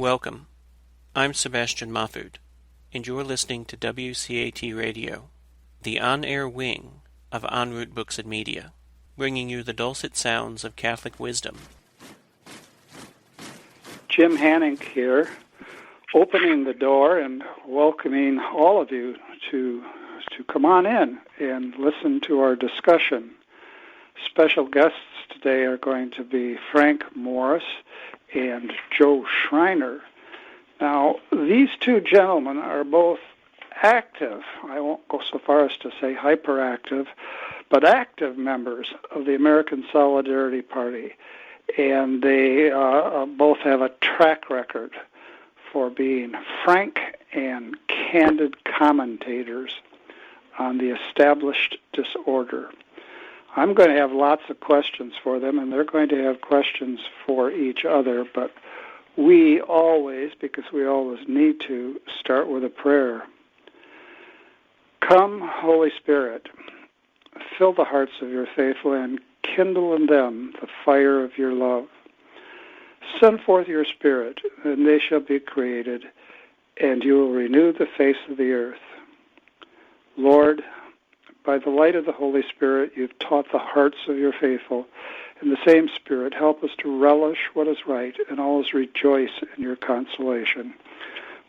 Welcome. I'm Sebastian Mahfood, and you're listening to WCAT Radio, the on-air wing of En Route Books and Media, bringing you the dulcet sounds of Catholic wisdom. Jim Hanink here, opening the door and welcoming all of you to come on in and listen to our discussion. Special guests today are going to be Frank Morris and Joe Schriner. Now, these two gentlemen are both active, I won't go so far as to say hyperactive, but active members of the American Solidarity Party. And they both have a track record for being frank and candid commentators on the established disorder. I'm going to have lots of questions for them, and they're going to have questions for each other, but we always, because we always need to, start with a prayer. Come, Holy Spirit, fill the hearts of your faithful and kindle in them the fire of your love. Send forth your Spirit, and they shall be created, and you will renew the face of the earth. Lord, by the light of the Holy Spirit, you've taught the hearts of your faithful. In the same Spirit, help us to relish what is right and always rejoice in your consolation.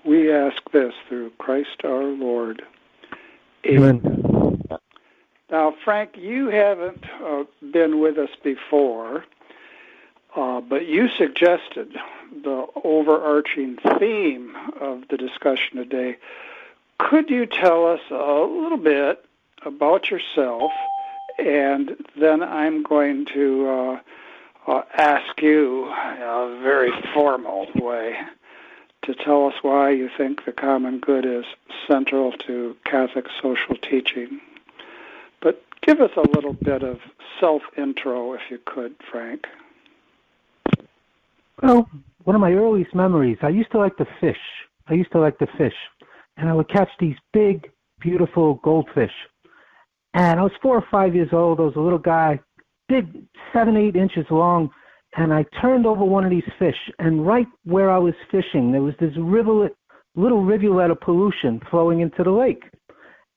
We ask this through Christ our Lord. Amen. Now, Frank, you haven't been with us before, but you suggested the overarching theme of the discussion today. Could you tell us a little bit about yourself, and then I'm going to ask you in a very formal way to tell us why you think the common good is central to Catholic social teaching. But give us a little bit of self-intro, if you could, Frank. Well, one of my earliest memories, I used to like to fish. And I would catch these big, beautiful goldfish. And I was 4 or 5 years old. I was a little guy, big, 7, 8 inches long, and I turned over one of these fish, and right where I was fishing, there was this little rivulet of pollution flowing into the lake.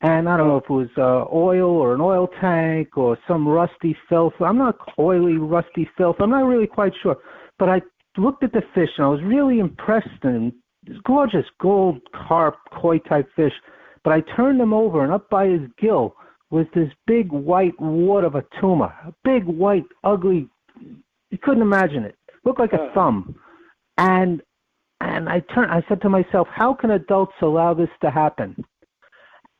And I don't know if it was oil or an oil tank or some rusty filth. I'm not oily, rusty filth. I'm not really quite sure. But I looked at the fish, and I was really impressed, and this gorgeous gold carp, koi-type fish. But I turned him over, and up by his gill was this big white wart of a tumor, a big white, ugly, you couldn't imagine it. Looked like a thumb. And I said to myself, how can adults allow this to happen?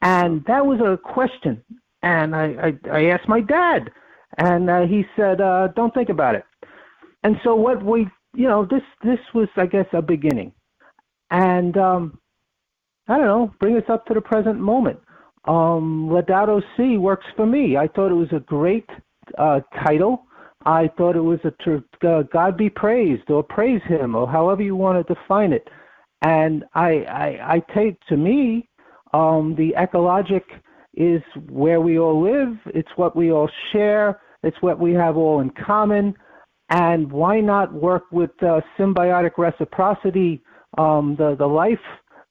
And that was a question. And I asked my dad, and he said, don't think about it. And so this was, I guess, a beginning. And, I don't know, bring us up to the present moment. Laudato Si works for me. I thought it was a great title. I thought it was God be praised, or praise him, or however you want to define it. And I take, to me, the ecologic is where we all live. It's what we all share. It's what we have all in common. And why not work with symbiotic reciprocity, the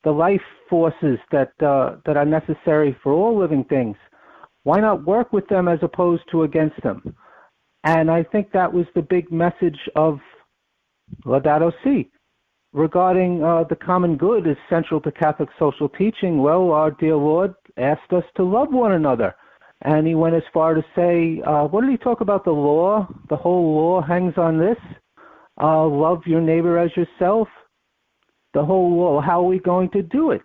life forces that are necessary for all living things? Why not work with them as opposed to against them? And I think that was the big message of Laudato Si. Regarding the common good is central to Catholic social teaching, well, our dear Lord asked us to love one another. And he went as far to say, what did he talk about? The law? The whole law hangs on this. Love your neighbor as yourself. The whole law, how are we going to do it?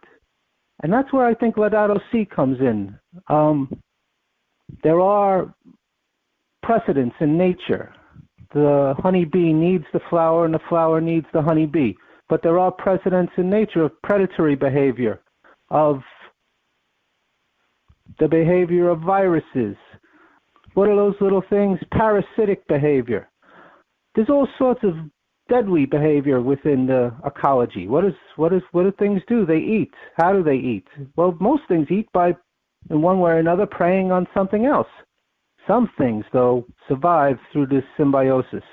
And that's where I think Laudato Si comes in. There are precedents in nature. The honeybee needs the flower, and the flower needs the honeybee. But there are precedents in nature of predatory behavior, of the behavior of viruses. What are those little things? Parasitic behavior. There's all sorts of deadly behavior within the ecology. What do things do? They eat. How do they eat? Well, most things eat by, in one way or another, preying on something else. Some things, though, survive through this symbiosis.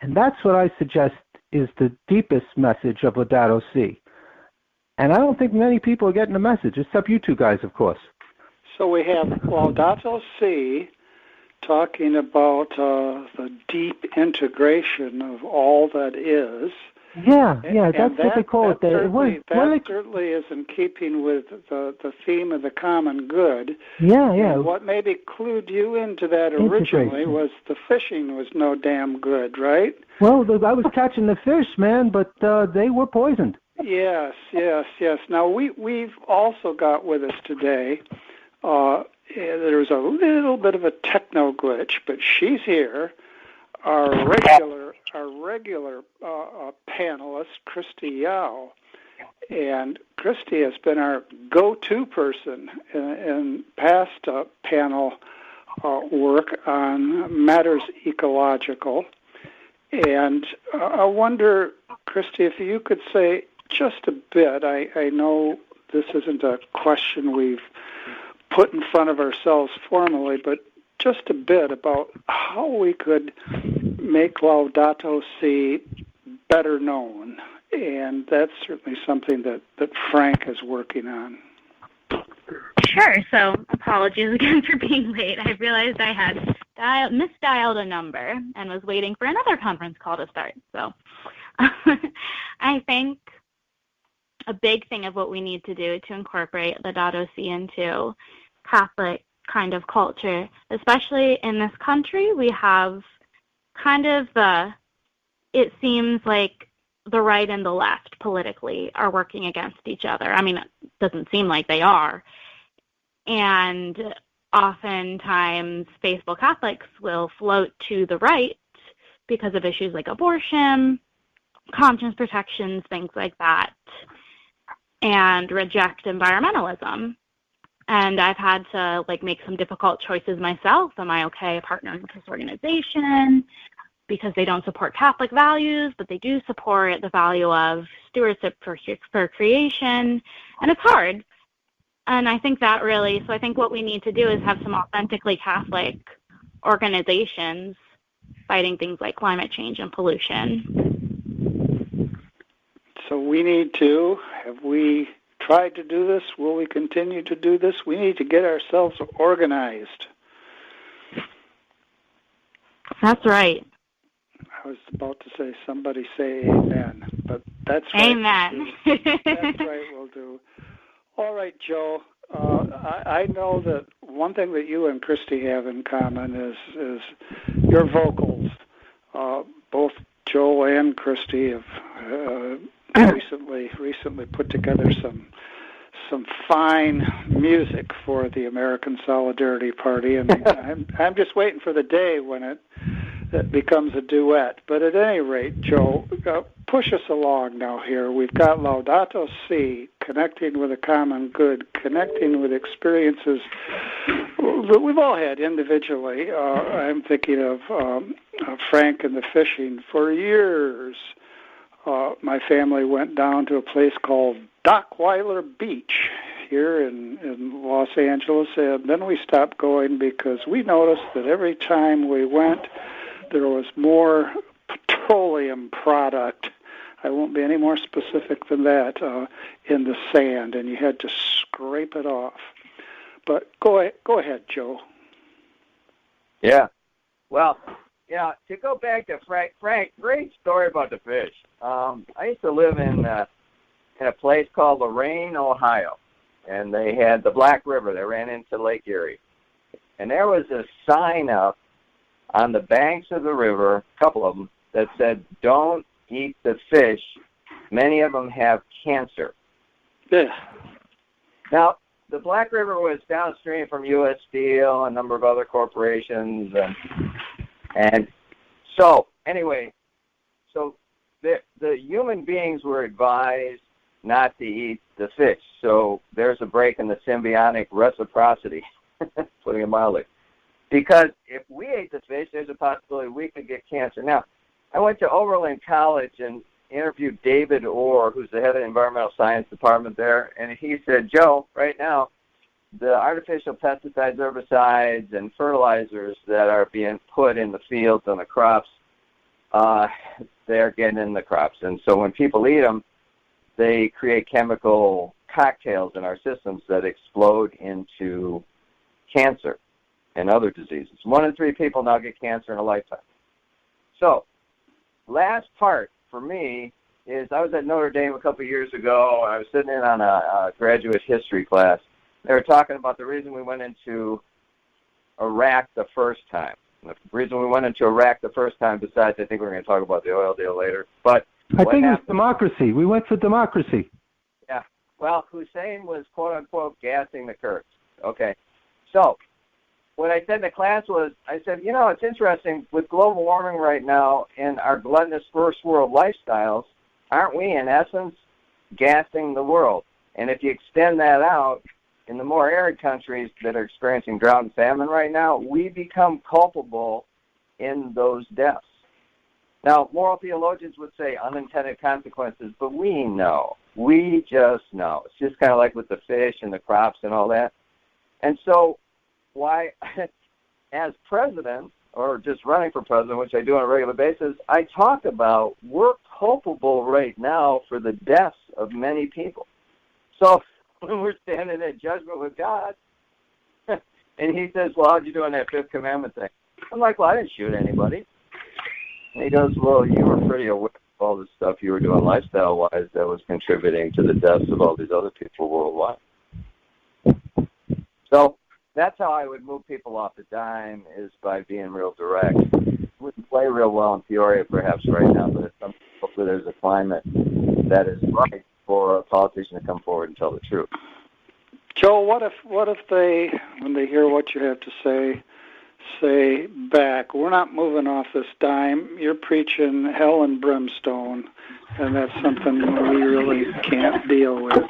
And that's what I suggest is the deepest message of Laudato Si. And I don't think many people are getting the message, except you two guys, of course. So we have Laudato Si talking about the deep integration of all that is. Yeah, that's what they call it. That certainly is in keeping with the theme of the common good. Yeah. And what maybe clued you into that originally was the fishing was no damn good, right? Well, I was catching the fish, man, but they were poisoned. Yes. Now, we've also got with us today, there's a little bit of a techno glitch, but she's here, our regular panelist, Christy Yao. And Christy has been our go-to person in past panel work on matters ecological. And I wonder, Christy, if you could say just a bit, I know this isn't a question we've put in front of ourselves formally, but just a bit about how we could make Laudato Si better known. And that's certainly something that Frank is working on. Sure. So apologies again for being late. I realized I had misdialed a number and was waiting for another conference call to start. So I think a big thing of what we need to do to incorporate Laudato Si into Catholic kind of culture, especially in this country, we have kind of it seems like the right and the left politically are working against each other. I mean, it doesn't seem like they are. And oftentimes faithful Catholics will float to the right because of issues like abortion, conscience protections, things like that, and reject environmentalism. And I've had to make some difficult choices myself. Am I okay partnering with this organization because they don't support Catholic values, but they do support the value of stewardship for creation? And it's hard. And I think that really, so I think what we need to do is have some authentically Catholic organizations fighting things like climate change and pollution. So we need to, have we tried to do this? Will we continue to do this? We need to get ourselves organized. That's right. I was about to say, somebody say amen, but that's right. Amen. That's right, we'll do. All right, Joe. I know that one thing that you and Christy have in common is your vocals. Both Joe and Christy have recently put together some fine music for the American Solidarity Party, and I'm just waiting for the day when it becomes a duet. But at any rate, Joe, push us along now here. We've got Laudato Si, connecting with a common good, connecting with experiences that we've all had individually. I'm thinking of Frank and the fishing. For years, my family went down to a place called Dockweiler Beach here in Los Angeles, and then we stopped going because we noticed that every time we went, there was more petroleum product. I won't be any more specific than that, in the sand, and you had to scrape it off. But go ahead, Joe. Yeah. Well, to go back to Frank, great story about the fish. I used to live in a place called Lorain, Ohio, and they had the Black River that ran into Lake Erie. And there was a sign up on the banks of the river, a couple of them, that said, "Don't eat the fish. Many of them have cancer." Yeah. Now, the Black River was downstream from U.S. Steel, a number of other corporations, and so anyway, so the human beings were advised not to eat the fish. So there's a break in the symbiotic reciprocity, putting it mildly. Because if we ate the fish, there's a possibility we could get cancer. Now, I went to Oberlin College and interviewed David Orr, who's the head of the environmental science department there, and he said, "Joe, right now, the artificial pesticides, herbicides, and fertilizers that are being put in the fields and the crops they're getting in the crops. And so when people eat them, they create chemical cocktails in our systems that explode into cancer and other diseases. 1 in 3 people now get cancer in a lifetime. So, last part for me is I was at Notre Dame a couple of years ago. I was sitting in on a graduate history class. They were talking about the reason we went into Iraq the first time. The reason we went into Iraq the first time, besides I think we're going to talk about the oil deal later, but I think it's democracy. We went for democracy. Yeah. Well, Hussein was, quote-unquote, gassing the Kurds. Okay. So what I said in the class was, I said, it's interesting, with global warming right now and our gluttonous first world lifestyles, aren't we, in essence, gassing the world? And if you extend that out, in the more arid countries that are experiencing drought and famine right now, we become culpable in those deaths. Now, moral theologians would say unintended consequences, but we know. We just know. It's just kind of like with the fish and the crops and all that. And so why, as president, or just running for president, which I do on a regular basis, I talk about we're culpable right now for the deaths of many people. So when we're standing in judgment with God, and he says, well, how'd you do on that fifth commandment thing? I'm like, well, I didn't shoot anybody. And he goes, well, you were pretty aware of all the stuff you were doing lifestyle-wise that was contributing to the deaths of all these other people worldwide. So that's how I would move people off the dime, is by being real direct. It wouldn't play real well in Peoria perhaps right now, but hopefully there's a climate that is right for a politician to come forward and tell the truth. Joe, what if they, when they hear what you have to say back, we're not moving off this dime, you're preaching hell and brimstone, and that's something we really can't deal with.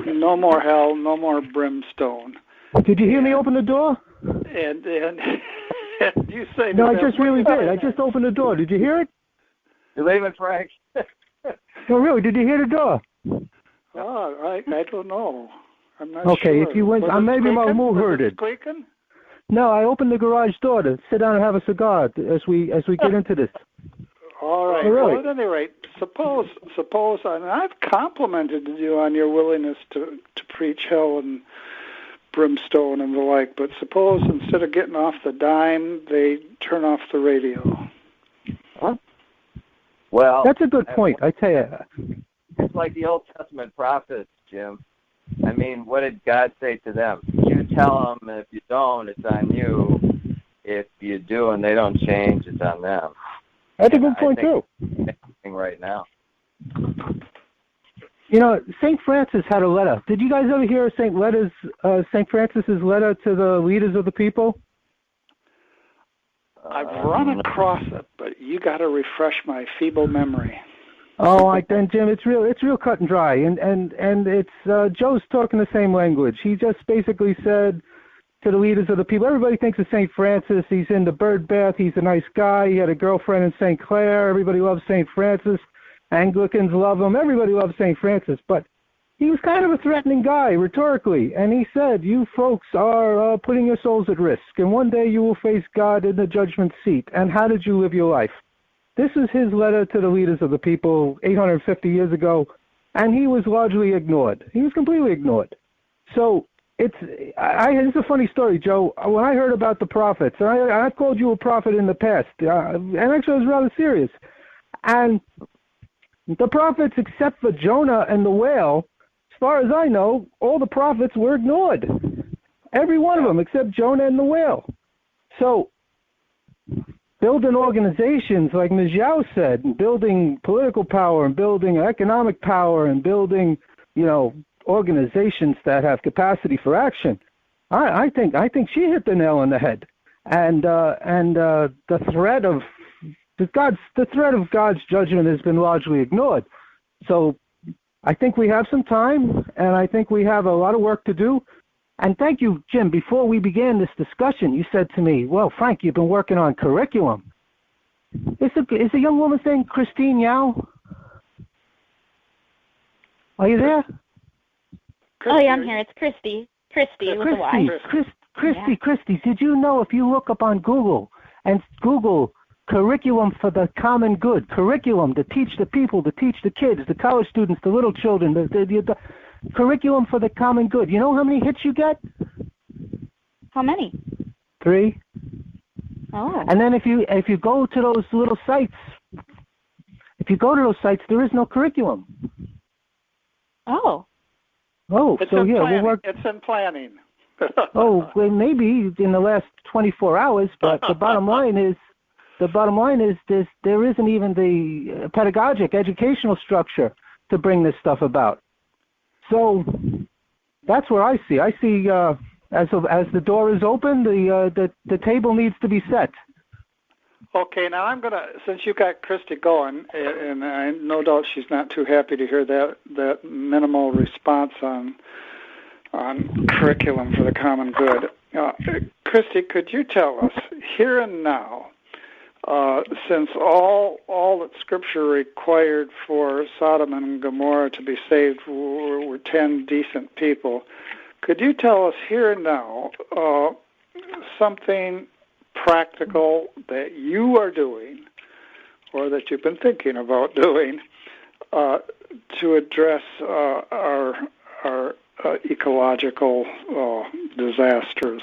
No more hell, no more brimstone. Did you hear me open the door? And you say no, I just really did. I just opened the door. Did you hear it? You're leaving, Frank. No, really. Did you hear the door? Oh, I don't know. I'm not okay, sure. Okay, if you went, maybe my move heard it. Squeaking? No, I opened the garage door to sit down and have a cigar as we get into this. All right. Oh, really? Well, at any rate, suppose, and I've complimented you on your willingness to preach hell and brimstone and the like, but suppose instead of getting off the dime, they turn off the radio. Huh? Well, that's a good point. I tell you, it's like the Old Testament prophets, Jim. I mean, what did God say to them? You tell them, and if you don't, it's on you. If you do and they don't change, it's on them. That's a good point, too. Right now. St. Francis had a letter. Did you guys ever hear St. Francis's letter to the leaders of the people? I've run across it, but you got to refresh my feeble memory. Oh, then Jim, it's real cut and dry, and it's Joe's talking the same language. He just basically said to the leaders of the people, everybody thinks of St. Francis. He's in the bird bath. He's a nice guy. He had a girlfriend in St. Clair. Everybody loves St. Francis. Anglicans love him. Everybody loves St. Francis, but he was kind of a threatening guy rhetorically, and he said, you folks are putting your souls at risk, and one day you will face God in the judgment seat, and how did you live your life? This is his letter to the leaders of the people 850 years ago, and he was largely ignored. He was completely ignored. So it's a funny story, Joe. When I heard about the prophets, and I've called you a prophet in the past, and actually I was rather serious, and the prophets, except for Jonah and the whale, as far as I know, all the prophets were ignored. Every one of them except Jonah and the whale. So building organizations, like Ms. Yao said, building political power and building economic power and building, organizations that have capacity for action. I think she hit the nail on the head. And the threat of God's judgment has been largely ignored. So I think we have some time, and I think we have a lot of work to do. And thank you, Jim. Before we began this discussion, you said to me, well, Frank, you've been working on curriculum. Is a young woman's name Christine Yao? Are you there? Oh, yeah, I'm here. It's Christy. Christy with a Y. Christy, did you know if you look up on Google and Google curriculum for the common good, curriculum to teach the people, to teach the kids, the college students, the little children, the curriculum for the common good. You know how many hits you get? How many? 3. Oh. And then if you go to those little sites, there is no curriculum. Oh. Oh, it's so in yeah, planning. we'll work. It's in planning. Oh, well, maybe in the last 24 hours, but the bottom line is there isn't even the pedagogic, educational structure to bring this stuff about. So that's where I see. As the door is open, the table needs to be set. Okay, now I'm gonna, since you got Christy going, and I no doubt she's not too happy to hear that minimal response on curriculum for the common good. Christy, could you tell us here and now, since all that Scripture required for Sodom and Gomorrah to be saved were 10 decent people, could you tell us here and now something practical that you are doing or that you've been thinking about doing to address our ecological disasters?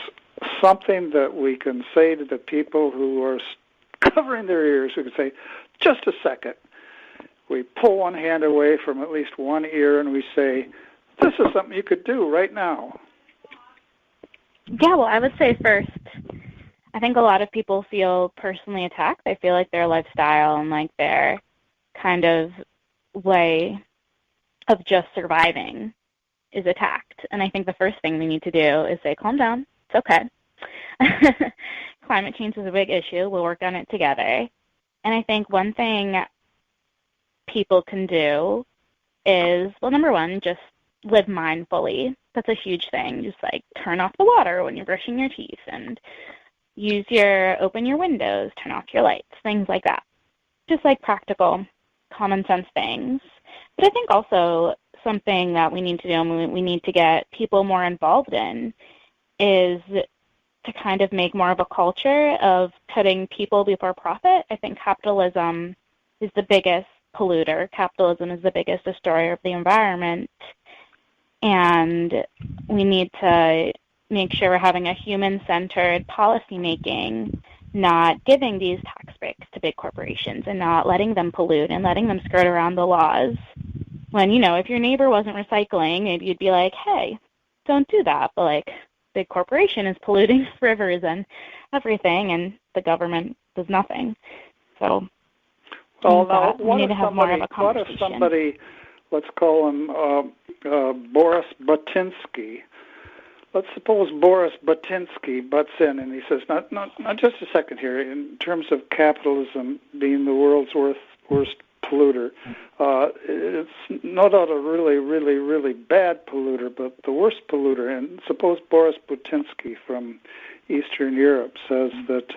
Something that we can say to the people who are covering their ears, who can say, just a second. We pull one hand away from at least one ear and we say, this is something you could do right now. Yeah, well, I would say first, I think a lot of people feel personally attacked. They feel like their lifestyle and like their kind of way of just surviving is attacked. And I think the first thing we need to do is say, calm down. It's okay. Climate change is a big issue. We'll work on it together. And I think one thing people can do is, well, number one, just live mindfully. That's a huge thing. Just like turn off the water when you're brushing your teeth and open your windows, turn off your lights, things like that. Just like practical, common sense things. But I think also something that we need to do and we need to get people more involved in is to kind of make more of a culture of putting people before profit. I think capitalism is the biggest polluter. Capitalism is the biggest destroyer of the environment. And we need to make sure we're having a human-centered policy making, not giving these tax breaks to big corporations and not letting them pollute and letting them skirt around the laws. When, if your neighbor wasn't recycling, maybe you'd be like, hey, don't do that. But, like, big corporation is polluting rivers and everything, and the government does nothing. So well, now, we need to have more of a conversation. What if somebody, let's call him Boris Butinsky, let's suppose Boris Butinsky butts in and he says, not just a second here, in terms of capitalism being the world's worst polluter, it's no doubt a really, really, really bad polluter, but the worst polluter. And suppose Boris Butinsky from Eastern Europe says that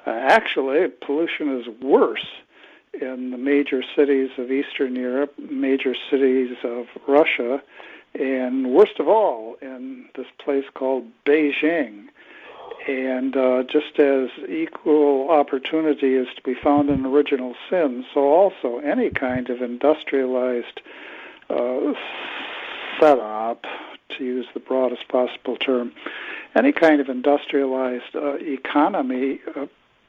actually pollution is worse in the major cities of Eastern Europe, major cities of Russia, and worst of all in this place called Beijing. And just as equal opportunity is to be found in original sin, so also any kind of industrialized setup, to use the broadest possible term, any kind of industrialized economy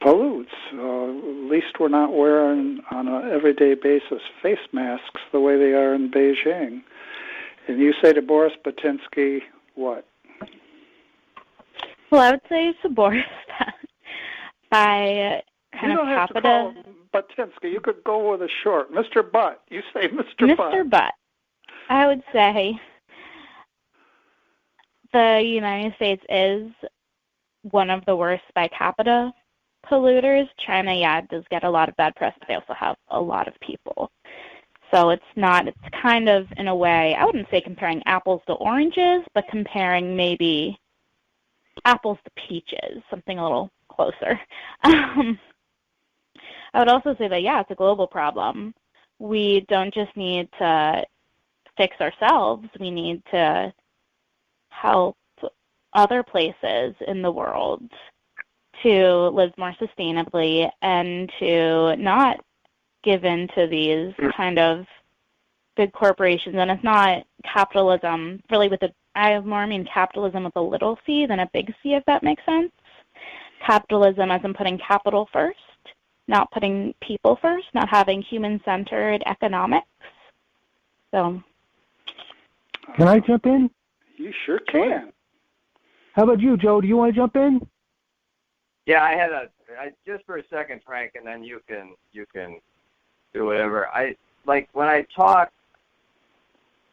pollutes. At least we're not wearing on an everyday basis face masks the way they are in Beijing. And you say to Boris Butinsky, what? Well, I would say to Boris that by kind of capita... You don't have to call him Butinsky. You could go with a short. Mr. Butt. You say Mr. Butt. Mr. Butt. I would say the United States is one of the worst by capita polluters. China, does get a lot of bad press, but they also have a lot of people. So it's kind of, in a way, I wouldn't say comparing apples to oranges, but comparing maybe apples to peaches, something a little closer. I would also say that, it's a global problem. We don't just need to fix ourselves. We need to help other places in the world to live more sustainably and to not give in to these kind of big corporations. And it's not capitalism really I more mean capitalism with a little c than a big C, if that makes sense. Capitalism as in putting capital first, not putting people first, not having human-centered economics. So, can I jump in? You sure can. How about you, Joe? Do you want to jump in? Yeah, I just for a second, Frank, and then you can do whatever. Like when I talk,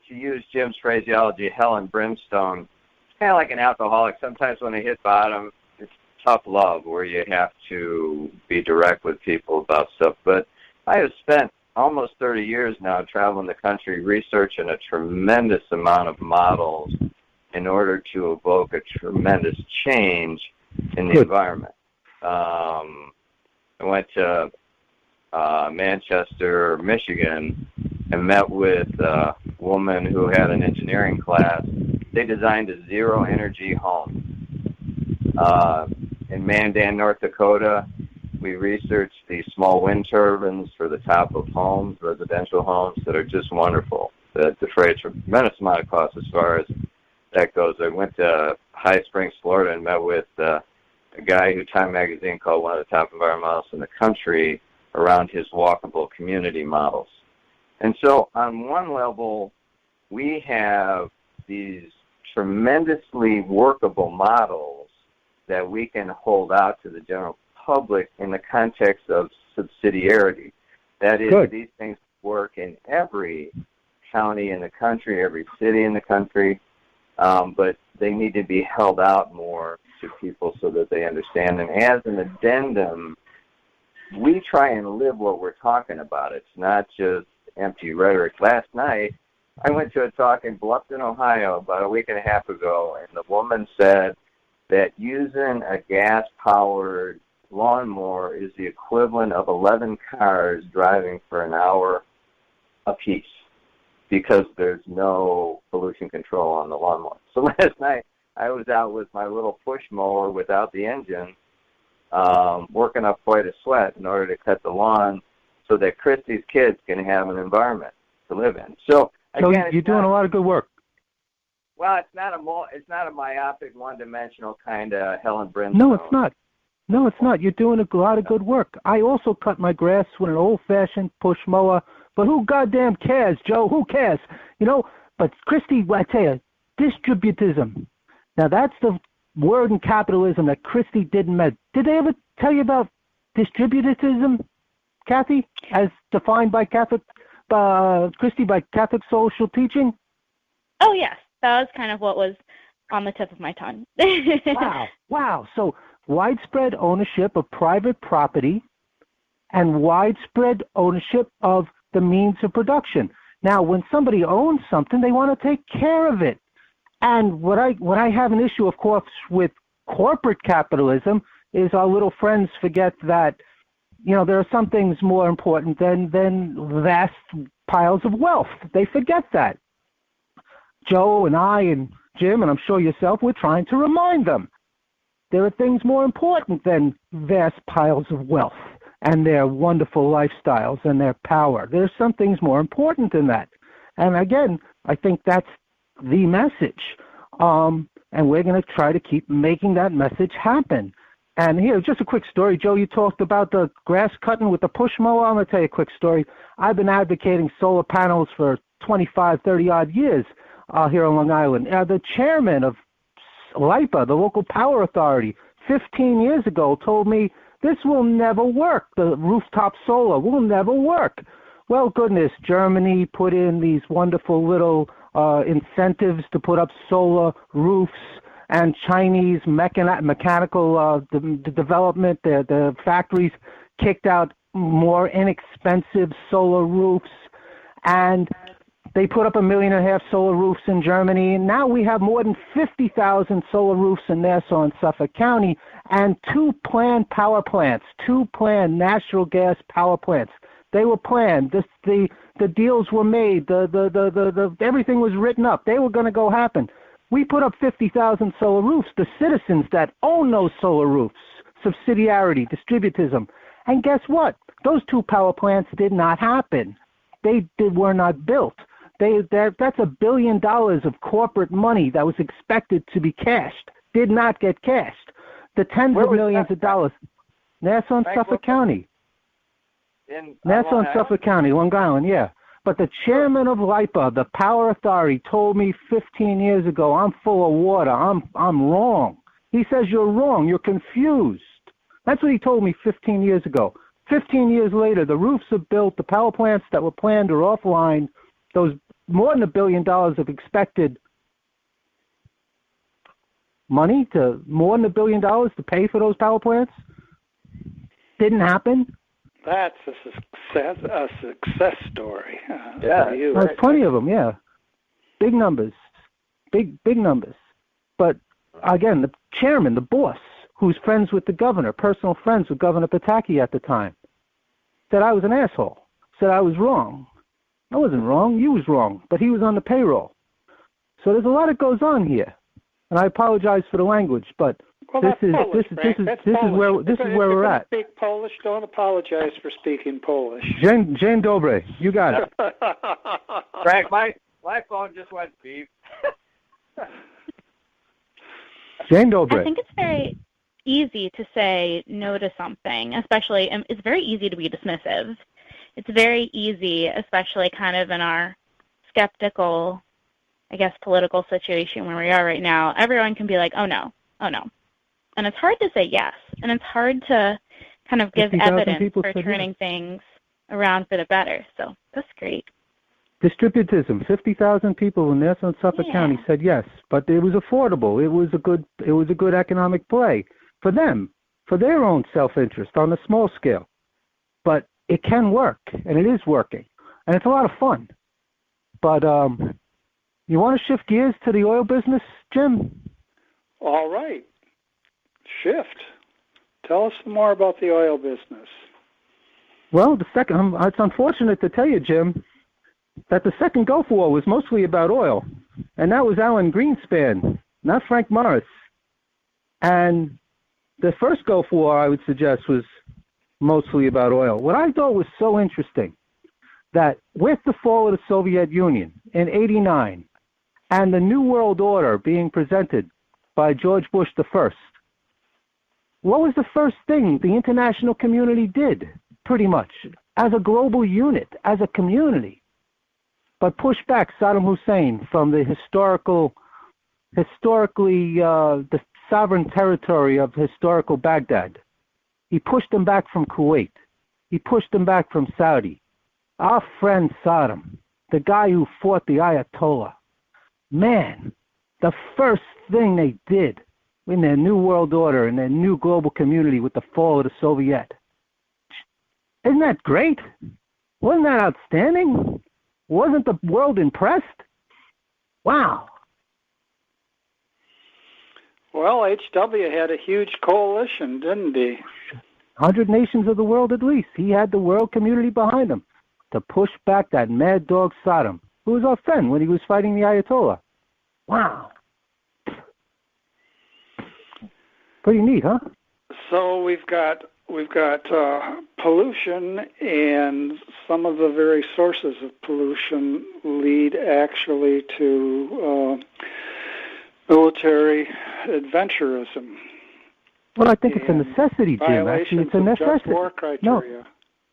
to use Jim's phraseology, hell and brimstone, it's kind of like an alcoholic. Sometimes when they hit bottom, it's tough love where you have to be direct with people about stuff. But I have spent almost 30 years now traveling the country researching a tremendous amount of models in order to evoke a tremendous change in the environment. I went to Manchester, Michigan, and met with a woman who had an engineering class. They designed a zero-energy home. In Mandan, North Dakota, we researched these small wind turbines for the top of homes, residential homes, that are just wonderful, that defray a tremendous amount of cost as far as that goes. I went to High Springs, Florida, and met with a guy who Time Magazine called one of the top environmentalists in the country around his walkable community models. And so on one level, we have these tremendously workable models that we can hold out to the general public in the context of subsidiarity. That is, these things work in every county in the country, every city in the country, but they need to be held out more to people so that they understand. And as an addendum, we try and live what we're talking about. It's not just empty rhetoric. Last night, I went to a talk in Bluffton, Ohio about a week and a half ago, and the woman said that using a gas-powered lawnmower is the equivalent of 11 cars driving for an hour apiece because there's no pollution control on the lawnmower. So last night, I was out with my little push mower without the engine, working up quite a sweat in order to cut the lawn so that Christy's kids can have an environment to live in. So again, you're doing a lot of good work. Well, it's not a myopic, one-dimensional kind of hell and brimstone. No, it's not. No, it's not. You're doing a lot of good work. I also cut my grass with an old-fashioned push mower, but who goddamn cares, Joe? Who cares? You know, but Christy, I tell you, distributism. Now, that's the word in capitalism that Christy didn't mention. Did they ever tell you about distributism, Kathy, as defined by Christy, by Catholic social teaching? Oh, yes. That was kind of what was on the tip of my tongue. Wow. So widespread ownership of private property and widespread ownership of the means of production. Now, when somebody owns something, they want to take care of it. And what I have an issue, of course, with corporate capitalism is our little friends forget that, you know, there are some things more important than vast piles of wealth. They forget that. Joe and I and Jim, and I'm sure yourself, we're trying to remind them. There are things more important than vast piles of wealth and their wonderful lifestyles and their power. There's some things more important than that. And again, I think that's the message. And we're going to try to keep making that message happen. And here, just a quick story. Joe, you talked about the grass cutting with the push mower. I'm going to tell you a quick story. I've been advocating solar panels for 25, 30-odd years here on Long Island. The chairman of LIPA, the local power authority, 15 years ago told me this will never work. The rooftop solar will never work. Well, goodness, Germany put in these wonderful little incentives to put up solar roofs, and Chinese mechanical development, the factories kicked out more inexpensive solar roofs, and they put up 1.5 million solar roofs in Germany, and now we have more than 50,000 solar roofs in Nassau and Suffolk County, and 2 planned power plants, 2 planned natural gas power plants. They were planned. The deals were made. The everything was written up. They were going to go happen. We put up 50,000 solar roofs. The citizens that own those solar roofs subsidiarity, distributism. And guess what? Those 2 power plants did not happen. They were not built. That's $1 billion of corporate money that was expected to be cashed, did not get cashed. The tens of millions of dollars. Nassau and Suffolk County. Nassau and Suffolk County, Long Island, yeah. But the chairman of LIPA, the Power Authority, told me 15 years ago, I'm full of water. I'm wrong. He says you're wrong. You're confused. That's what he told me 15 years ago. 15 years later, the roofs are built. The power plants that were planned are offline. Those more than $1 billion of expected money to more than $1 billion to pay for those power plants didn't happen. That's a success story. Yeah, there's plenty of them. Yeah, big numbers, big numbers. But again, the chairman, the boss, who's friends with the governor, personal friends with Governor Pataki at the time, said I was an asshole. Said I was wrong. I wasn't wrong. You was wrong. But he was on the payroll. So there's a lot that goes on here, and I apologize for the language, but. Well, this is where we're at. Speak Polish. Don't apologize for speaking Polish. Dzień dobry. You got it. Frank, my phone just went beep. Dzień dobry. I think it's very easy to say no to something, especially, and it's very easy to be dismissive. It's very easy, especially kind of in our skeptical, I guess, political situation where we are right now. Everyone can be like, oh no. And it's hard to say yes, and it's hard to kind of give evidence for turning things around for the better. So that's great. Distributism. 50,000 people in Nassau and Suffolk County said yes, but it was affordable. It was a good economic play for them, for their own self-interest on a small scale. But it can work, and it is working, and it's a lot of fun. But you want to shift gears to the oil business, Jim? All right. Shift. Tell us more about the oil business. Well, it's unfortunate to tell you, Jim, that the second Gulf War was mostly about oil, and that was Alan Greenspan, not Frank Morris. And the first Gulf War, I would suggest, was mostly about oil. What I thought was so interesting, that with the fall of the Soviet Union in '89 and the New World Order being presented by George Bush the First, what was the first thing the international community did, pretty much, as a global unit, as a community? But push back Saddam Hussein from the historically the sovereign territory of historical Baghdad. He pushed him back from Kuwait. He pushed him back from Saudi. Our friend Saddam, the guy who fought the Ayatollah, man, the first thing they did in their new world order and their new global community with the fall of the Soviet. Isn't that great? Wasn't that outstanding? Wasn't the world impressed? Wow. Well, H.W. had a huge coalition, didn't he? 100 nations of the world at least. He had the world community behind him to push back that mad dog Saddam, who was our friend when he was fighting the Ayatollah. Wow. Pretty neat, huh? So we've got pollution, and some of the very sources of pollution lead actually to military adventurism. Well, I think it's a necessity, Jim. Actually, it's a necessity. Just war criteria. No.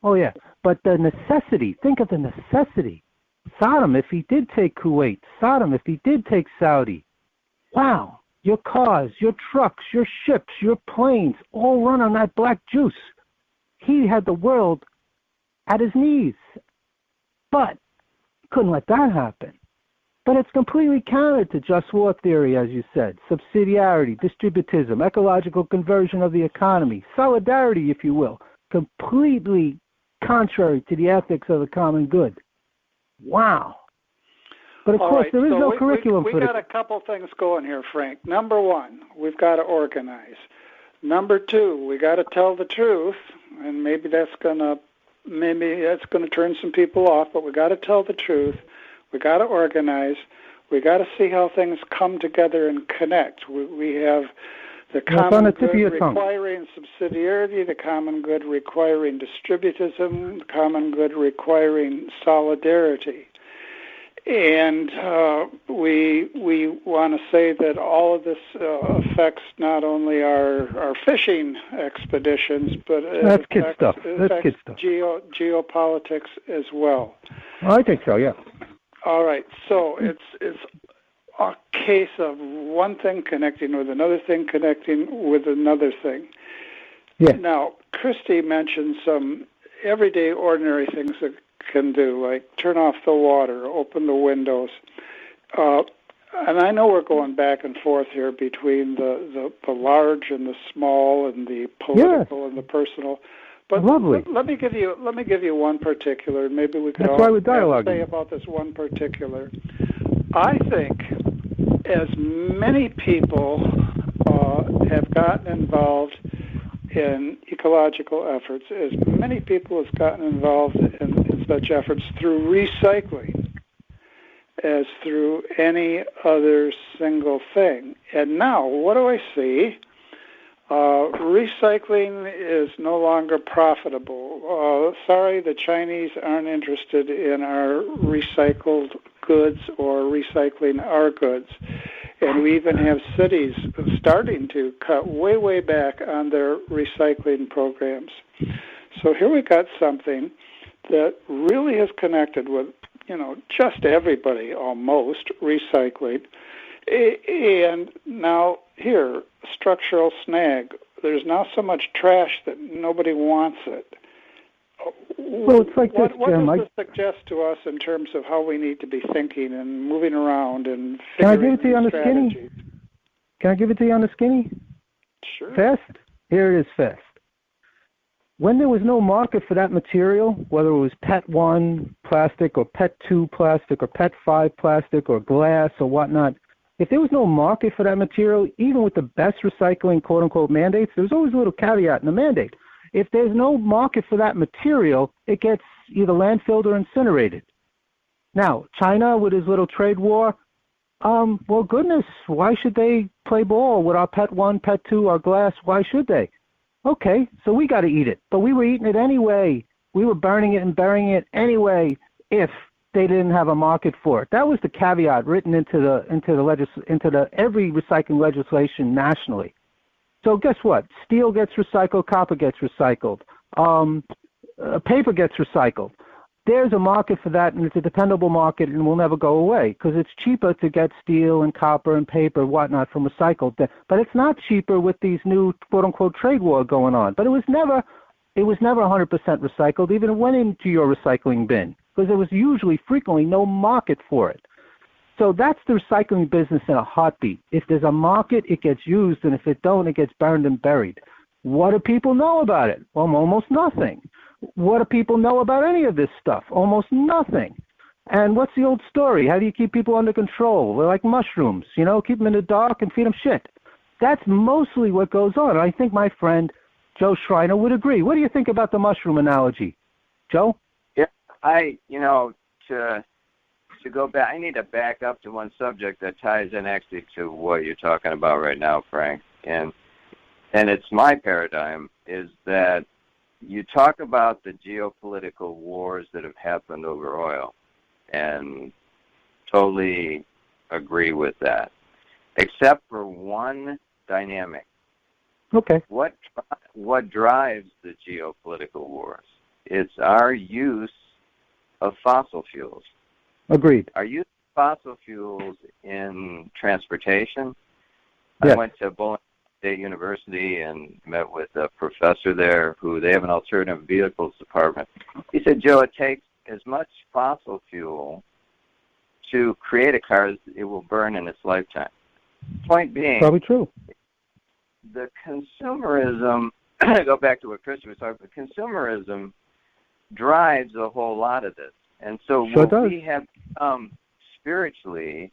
Oh, yeah. But the necessity, think of the necessity. Saddam, if he did take Kuwait, Saddam, if he did take Saudi, wow. Your cars, your trucks, your ships, your planes, all run on that black juice. He had the world at his knees. But couldn't let that happen. But it's completely counter to just war theory, as you said. Subsidiarity, distributism, ecological conversion of the economy, solidarity, if you will. Completely contrary to the ethics of the common good. Wow. But of course, there is no curriculum for it. We got a couple things going here, Frank. Number one, we've got to organize. Number two, we got to tell the truth, and maybe that's gonna turn some people off. But we got to tell the truth. We got to organize. We got to see how things come together and connect. We have The common good requiring subsidiarity, the common good requiring distributism, the common good requiring solidarity. And we want to say that all of this affects not only our fishing expeditions, but it affects geopolitics as well. I think so, yeah. All right, so it's a case of one thing connecting with another thing, connecting with another thing. Yeah. Now, Christy mentioned some everyday, ordinary things that can do, like turn off the water, open the windows. And I know we're going back and forth here between the large and the small and the political and the personal. But let me give you one particular. Maybe we could all say about this one particular. I think as many people have gotten involved in ecological efforts, as many people have gotten involved in such efforts through recycling as through any other single thing. And now, what do I see? Recycling is no longer profitable. Sorry, the Chinese aren't interested in our recycled goods or recycling our goods. And we even have cities starting to cut way, way back on their recycling programs. So here we got something that really is connected with, just everybody almost, recycling. And now here, structural snag. There's now so much trash that nobody wants it. Well, it's like what Jim. Does this suggest to us in terms of how we need to be thinking and moving around and figuring Can I give it to you on the strategies? skinny? Can I give it to you on the skinny? Sure. Fast? Here it is fast. When there was no market for that material, whether it was PET 1 plastic or PET 2 plastic or PET 5 plastic or glass or whatnot, if there was no market for that material, even with the best recycling quote-unquote mandates, there's always a little caveat in the mandate. If there's no market for that material, it gets either landfilled or incinerated. Now, China with his little trade war, well, goodness, why should they play ball with our PET 1, PET 2, our glass? Why should they? Okay, so we got to eat it. But we were eating it anyway. We were burning it and burying it anyway if they didn't have a market for it. That was the caveat written into every recycling legislation nationally. So guess what? Steel gets recycled, copper gets recycled, paper gets recycled. There's a market for that, and it's a dependable market, and will never go away because it's cheaper to get steel and copper and paper and whatnot from recycled. But it's not cheaper with these new quote-unquote trade war going on. But it was never 100% recycled, even went into your recycling bin because there was frequently no market for it. So that's the recycling business in a heartbeat. If there's a market, it gets used, and if it don't, it gets burned and buried. What do people know about it? Well, almost nothing. What do people know about any of this stuff? Almost nothing. And what's the old story? How do you keep people under control? They're like mushrooms, keep them in the dark and feed them shit. That's mostly what goes on. I think my friend Joe Schriner would agree. What do you think about the mushroom analogy? Joe? Yeah, to go back, I need to back up to one subject that ties in actually to what you're talking about right now, Frank. And it's my paradigm is that you talk about the geopolitical wars that have happened over oil, and totally agree with that, except for one dynamic. Okay. What drives the geopolitical wars? It's our use of fossil fuels. Agreed. Our use of fossil fuels in transportation. Yes. I went to Bowling State University and met with a professor there who they have an alternative vehicles department. He said, Joe, it takes as much fossil fuel to create a car as it will burn in its lifetime. Point being, probably true. The consumerism, go back to what Christian was talking about, consumerism drives a whole lot of this. And so we have become spiritually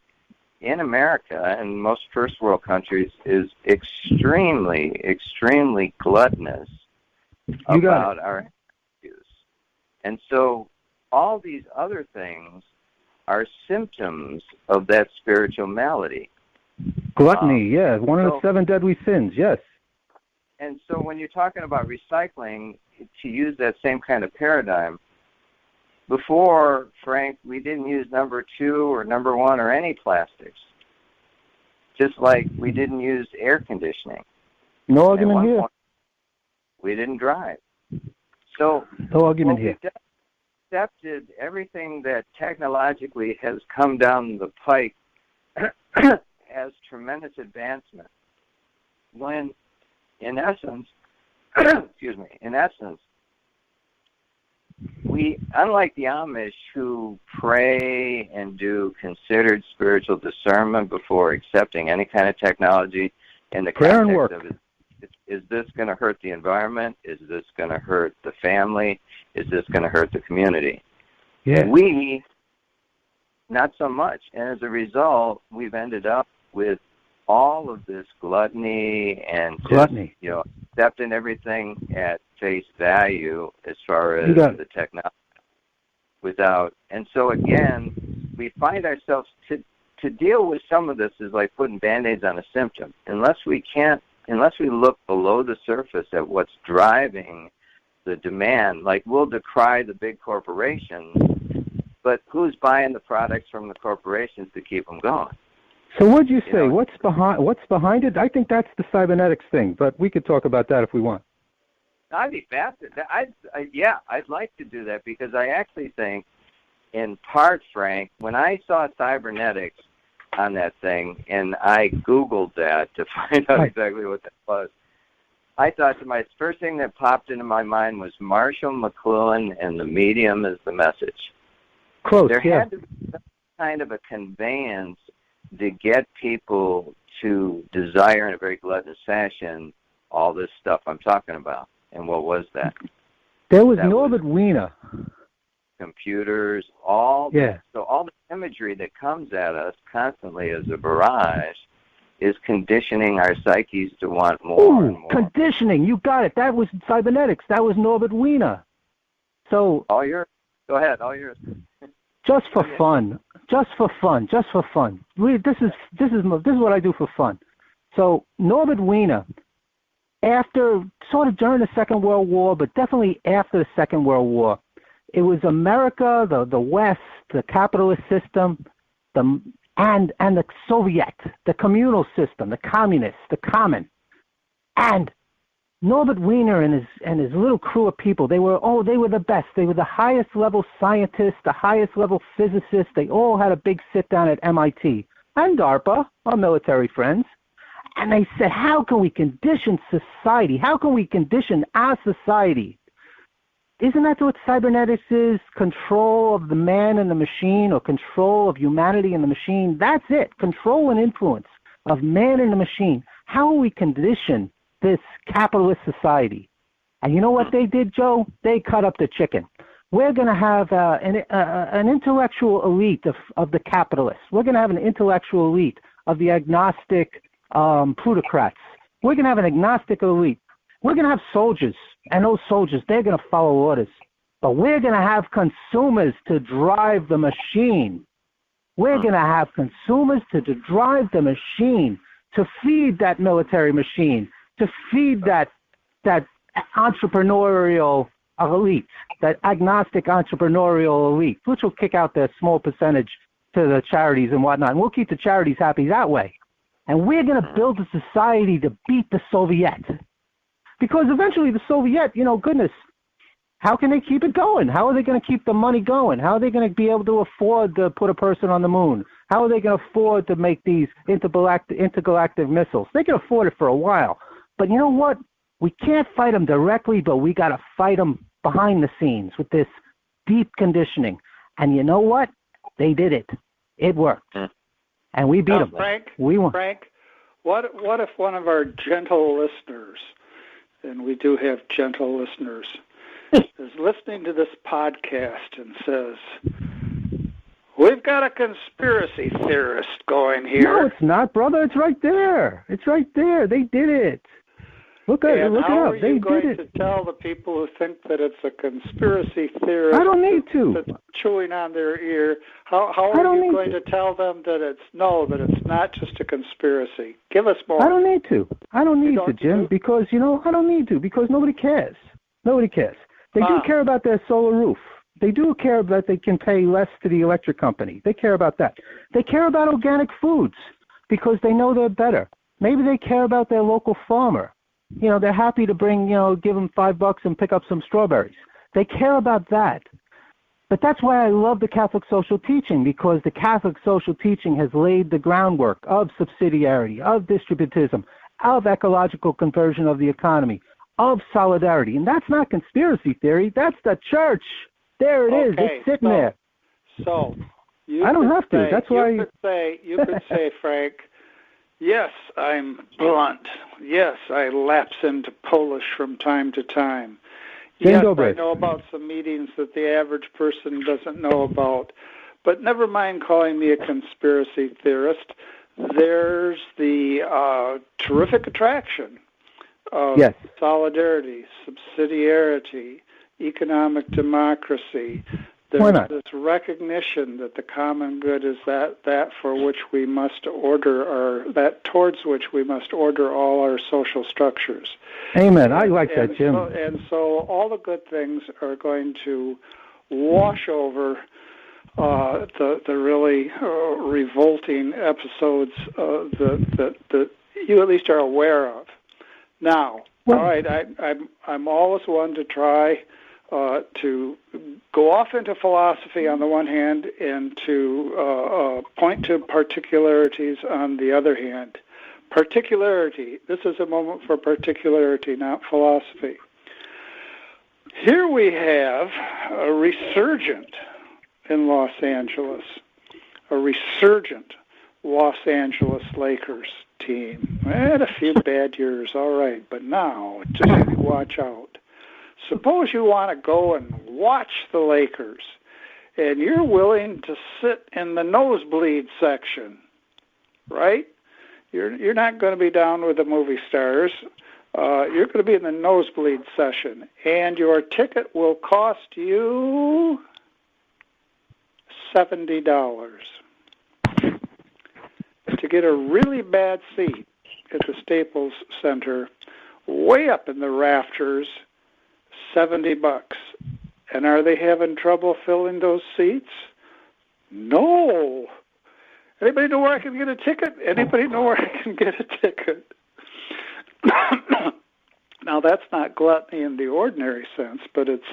in America and most first world countries is extremely, extremely gluttonous about our use. And so all these other things are symptoms of that spiritual malady. Gluttony, one of the 7 deadly sins, yes. And so when you're talking about recycling, to use that same kind of paradigm, before, Frank, we didn't use number 2 or number 1 or any plastics. Just like we didn't use air conditioning. No argument here. We didn't drive. So no argument here. We accepted everything that technologically has come down the pike as tremendous advancement. When, in essence, we, unlike the Amish who pray and do considered spiritual discernment before accepting any kind of technology in the context of it, is this going to hurt the environment? Is this going to hurt the family? Is this going to hurt the community? Yeah. We, not so much. And as a result, we've ended up with all of this gluttony and just, accepting everything at face value as far as the technology and so again, we find ourselves to deal with some of this is like putting Band-Aids on a symptom. Unless we look below the surface at what's driving the demand, like we'll decry the big corporations, but who's buying the products from the corporations to keep them going? So what'd you say? What's behind it? I think that's the cybernetics thing, but we could talk about that if we want. I'd be fascinated. I'd like to do that because I actually think, in part, Frank, when I saw cybernetics on that thing and I Googled that to find out exactly what that was, I thought my first thing that popped into my mind was Marshall McLuhan and the medium is the message. Close, there had to be some kind of a conveyance to get people to desire in a very gluttonous fashion all this stuff I'm talking about. And what was that? There was Norbert Wiener. Computers, so all the imagery that comes at us constantly as a barrage is conditioning our psyches to want more and more. Conditioning, you got it. That was cybernetics. That was Norbert Wiener. So all yours. Go ahead, all yours. Just for fun. This is what I do for fun. So Norbert Wiener, after sort of during the Second World War, but definitely after the Second World War, it was America, the West, the capitalist system, and the Soviet, the communal system, the communists, the common, and Norbert Wiener and his little crew of people. They were the best. They were the highest level scientists, the highest level physicists. They all had a big sit down at MIT and DARPA, our military friends. And they said, how can we condition society? How can we condition our society? Isn't that what cybernetics is? Control of the man and the machine, or control of humanity and the machine. That's it. Control and influence of man and the machine. How will we condition this capitalist society? And you know what they did, Joe? They cut up the chicken. We're going to have an intellectual elite of the capitalists. We're going to have an intellectual elite of the agnostic plutocrats. We're going to have an agnostic elite. We're going to have soldiers, and those soldiers, they're going to follow orders. But we're going to have consumers to drive the machine. We're going to have consumers to drive the machine, to feed that military machine, to feed that entrepreneurial elite, that agnostic entrepreneurial elite, which will kick out the small percentage to the charities and whatnot. And we'll keep the charities happy that way. And we're going to build a society to beat the Soviet. Because eventually the Soviet, goodness, how can they keep it going? How are they going to keep the money going? How are they going to be able to afford to put a person on the moon? How are they going to afford to make these intergalactic missiles? They can afford it for a while. But you know what? We can't fight them directly, but we got to fight them behind the scenes with this deep conditioning. And you know what? They did it. It worked. And we beat them. Frank, we won. Frank, what if one of our gentle listeners, and we do have gentle listeners, is listening to this podcast and says, we've got a conspiracy theorist going here. No, it's not, brother. It's right there. It's right there. They did it. Look it up. How are They you going did to it. tell the people who think that it's a conspiracy theorist I don't need to. that's chewing on their ear? How are you going to tell them that it's not just a conspiracy? Give us more. I don't need to. I don't need to, Jim, because, I don't need to, because nobody cares. Nobody cares. They do care about their solar roof. They do care that they can pay less to the electric company. They care about that. They care about organic foods because they know they're better. Maybe they care about their local farmer. They're happy to give them $5 and pick up some strawberries. They care about that. But that's why I love the Catholic social teaching, because the Catholic social teaching has laid the groundwork of subsidiarity, of distributism, of ecological conversion of the economy, of solidarity. And that's not conspiracy theory. That's the church. There it is. It's sitting there. So I don't have to. That's why you could say, Frank, yes, I'm blunt. Yes, I lapse into Polish from time to time. Yes, I know about some meetings that the average person doesn't know about. But never mind calling me a conspiracy theorist. There's the terrific attraction of solidarity, subsidiarity, economic democracy. There's this recognition that the common good is that for which we must order that towards which we must order all our social structures. Amen. I like that, Jim. So all the good things are going to wash over the really revolting episodes that you at least are aware of. Now, all right, I'm always one to try to go off into philosophy on the one hand and to point to particularities on the other hand. Particularity. This is a moment for particularity, not philosophy. Here we have a resurgent in Los Angeles, a resurgent Los Angeles Lakers team. We had a few bad years, all right, but now just watch out. Suppose you want to go and watch the Lakers, and you're willing to sit in the nosebleed section, right? You're not going to be down with the movie stars. You're going to be in the nosebleed session, and your ticket will cost you $70 to get a really bad seat at the Staples Center, way up in the rafters. $70. And are they having trouble filling those seats? No. Anybody know where I can get a ticket? Anybody know where I can get a ticket? Now, that's not gluttony in the ordinary sense, but it's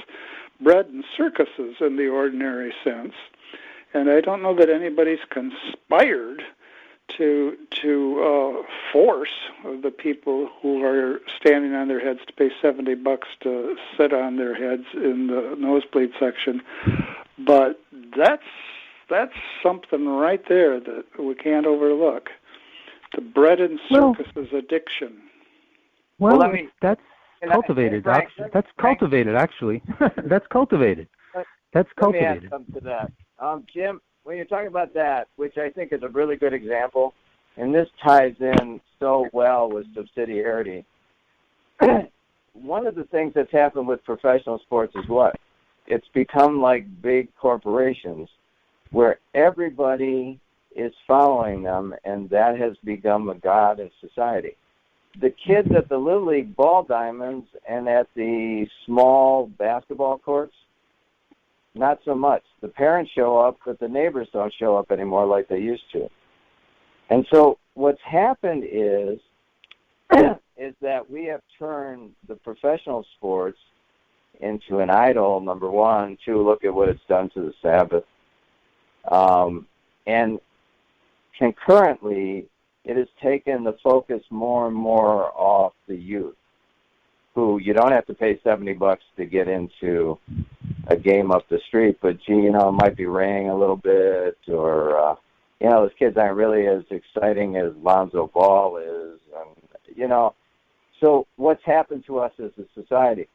bread and circuses in the ordinary sense. And I don't know that anybody's conspired to force the people who are standing on their heads to pay $70 to sit on their heads in the nosebleed section. But that's something right there that we can't overlook. The bread and circuses addiction. Well, that's cultivated. That's cultivated, actually. That's cultivated. That's cultivated. Let me add something to that. Jim, when you're talking about that, which I think is a really good example, and this ties in so well with subsidiarity, one of the things that's happened with professional sports is what? It's become like big corporations where everybody is following them, and that has become a god in society. The kids at the Little League ball diamonds and at the small basketball courts, not so much. The parents show up, but the neighbors don't show up anymore like they used to. And so what's happened is that we have turned the professional sports into an idol, number one. Two, look at what it's done to the Sabbath. And concurrently, it has taken the focus more and more off the youth, who you don't have to pay $70 to get into a game up the street, but it might be raining a little bit, or those kids aren't really as exciting as Lonzo Ball is, and So what's happened to us as a society?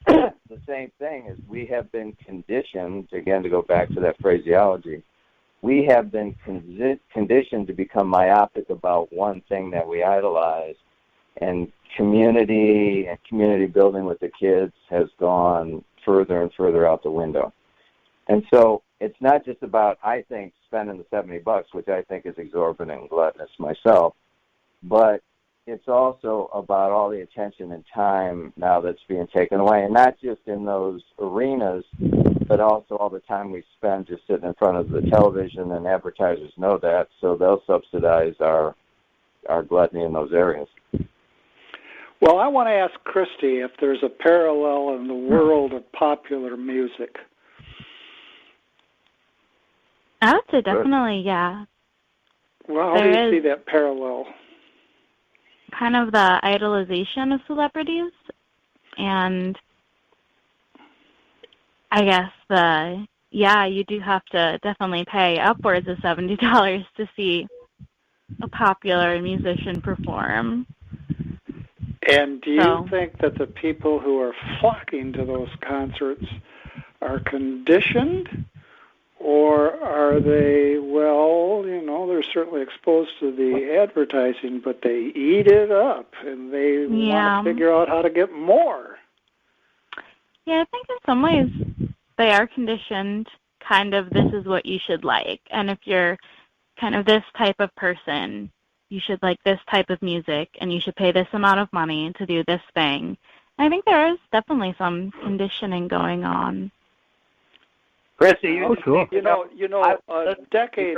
The same thing is we have been conditioned, again, to go back to that phraseology, we have been conditioned to become myopic about one thing that we idolize and community building with the kids has gone further and further out the window. And so it's not just about, I think, spending the $70, which I think is exorbitant and gluttonous myself, but it's also about all the attention and time now that's being taken away, and not just in those arenas, but also all the time we spend just sitting in front of the television, and advertisers know that, so they'll subsidize our gluttony in those areas. Well, I want to ask Christy if there's a parallel in the world of popular music. I would say definitely, yeah. Well, how do you see that parallel? Kind of the idolization of celebrities, and I guess you do have to definitely pay upwards of $70 to see a popular musician perform. And do you think that the people who are flocking to those concerts are conditioned, or are they, they're certainly exposed to the advertising, but they eat it up and they want to figure out how to get more? Yeah, I think in some ways they are conditioned, kind of, this is what you should like. And if you're kind of this type of person, you should like this type of music, and you should pay this amount of money to do this thing. And I think there is definitely some conditioning going on. Chrissy, decades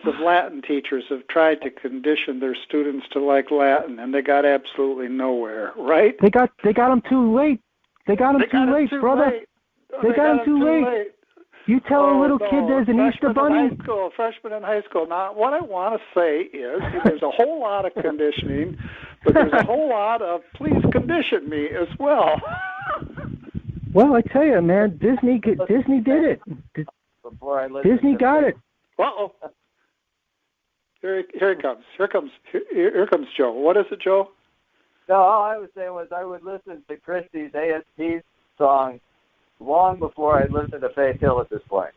of Latin teachers have tried to condition their students to like Latin, and they got absolutely nowhere. Right? They got them too late. They got them too late, brother. They got them too late. You tell a little kid there's an Easter bunny. Freshman in high school. Now, what I want to say is there's a whole lot of conditioning, but there's a whole lot of please condition me as well. Well, I tell you, man, Disney did it. Disney got it. Uh-oh. Here it comes. Here comes Joe. What is it, Joe? No, all I was saying was I would listen to Christie's ASP song long before I listened to Faith Hill at this point.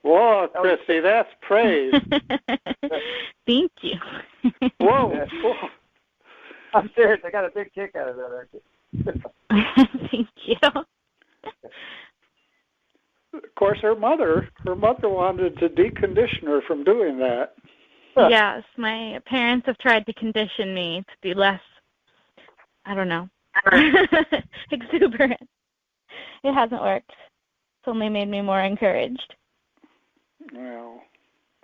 Whoa, Christy, that's praise. Thank you. Whoa. I'm serious. I got a big kick out of that, actually. Thank you. Of course, her mother wanted to decondition her from doing that. Yes, my parents have tried to condition me to be less, exuberant. It hasn't worked. It's only made me more encouraged. Well,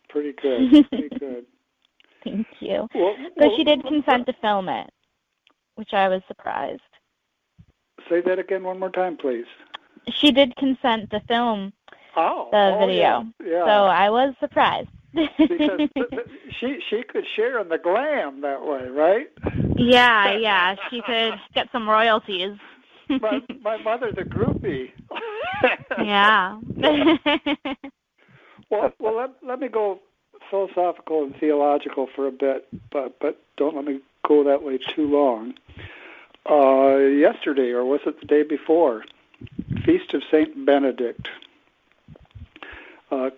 pretty good. Pretty good. Thank you. So she did consent to film it, which I was surprised. Say that again one more time, please. She did consent to film the video. Yeah. So I was surprised. Because she could share in the glam that way, right? Yeah. She could get some royalties. my mother's a groupie. Yeah. Well, let me go philosophical and theological for a bit, but don't let me go that way too long. Yesterday, or was it the day before, Feast of Saint Benedict.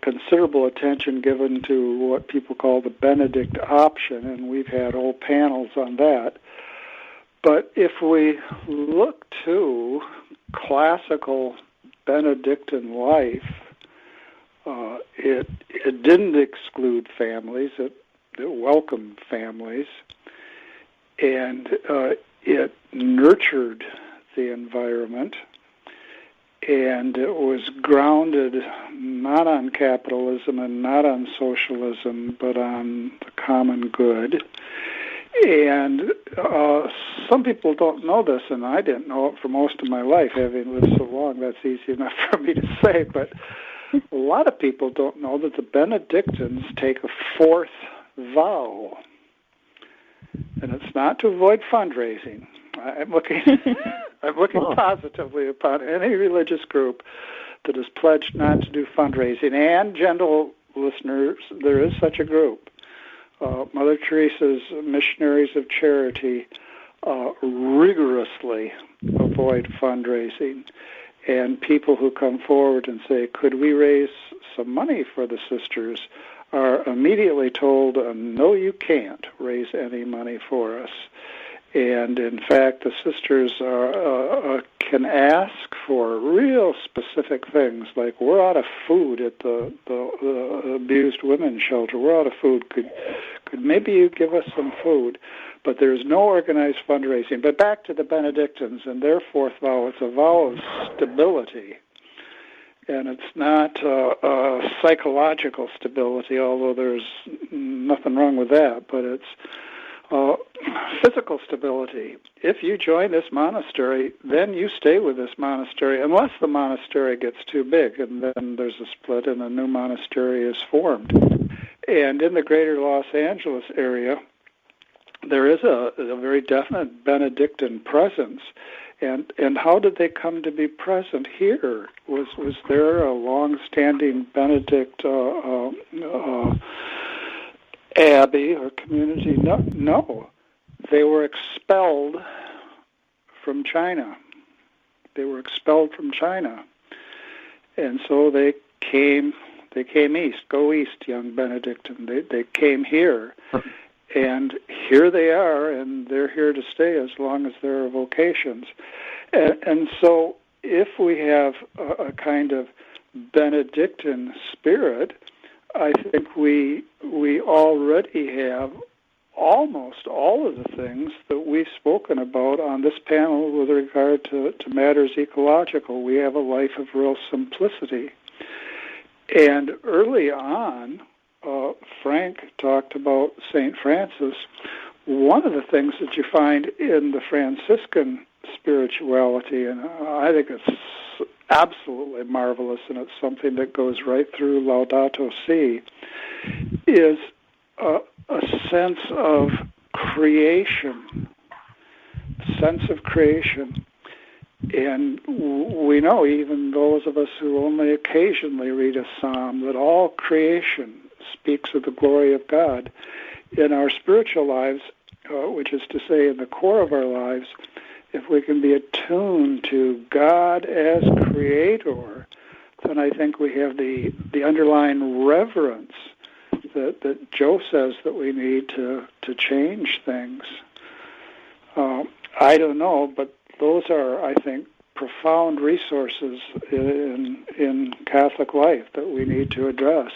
Considerable attention given to what people call the Benedict option, and we've had whole panels on that. But if we look to classical Benedictine life, it didn't exclude families, it welcomed families, and it nurtured the environment, and it was grounded not on capitalism and not on socialism, but on the common good. And some people don't know this, and I didn't know it for most of my life, having lived so long. That's easy enough for me to say, but a lot of people don't know that the Benedictines take a fourth vow. And it's not to avoid fundraising. I'm looking positively upon any religious group that has pledged not to do fundraising. And, gentle listeners, there is such a group. Mother Teresa's Missionaries of Charity rigorously avoid fundraising. And people who come forward and say, could we raise some money for the sisters, are immediately told, no, you can't raise any money for us. And in fact, the sisters can ask for real specific things, like, we're out of food at the abused women's shelter. We're out of food. Could maybe you give us some food? But there's no organized fundraising. But back to the Benedictines and their fourth vow. It's a vow of stability. And it's not psychological stability, although there's nothing wrong with that, but it's physical stability. If you join this monastery, then you stay with this monastery, unless the monastery gets too big, and then there's a split and a new monastery is formed. And in the greater Los Angeles area, there is a very definite Benedictine presence. And how did they come to be present here? Was there a long-standing Benedict abbey or community? No. They were expelled from China. And so they came east. Go east, young Benedictine. They came here. And here they are, and they're here to stay as long as there are vocations. And so if we have a kind of Benedictine spirit, I think we already have almost all of the things that we've spoken about on this panel with regard to matters ecological. We have a life of real simplicity. And early on, Frank talked about St. Francis. One of the things that you find in the Franciscan spirituality, and I think it's absolutely marvelous, and it's something that goes right through Laudato Si, is a sense of creation. And we know, even those of us who only occasionally read a psalm, that all creation speaks of the glory of God. In our spiritual lives, which is to say in the core of our lives, if we can be attuned to God as creator, then I think we have the underlying reverence that Joe says that we need to change things. I don't know, but those are, I think, profound resources in Catholic life that we need to address.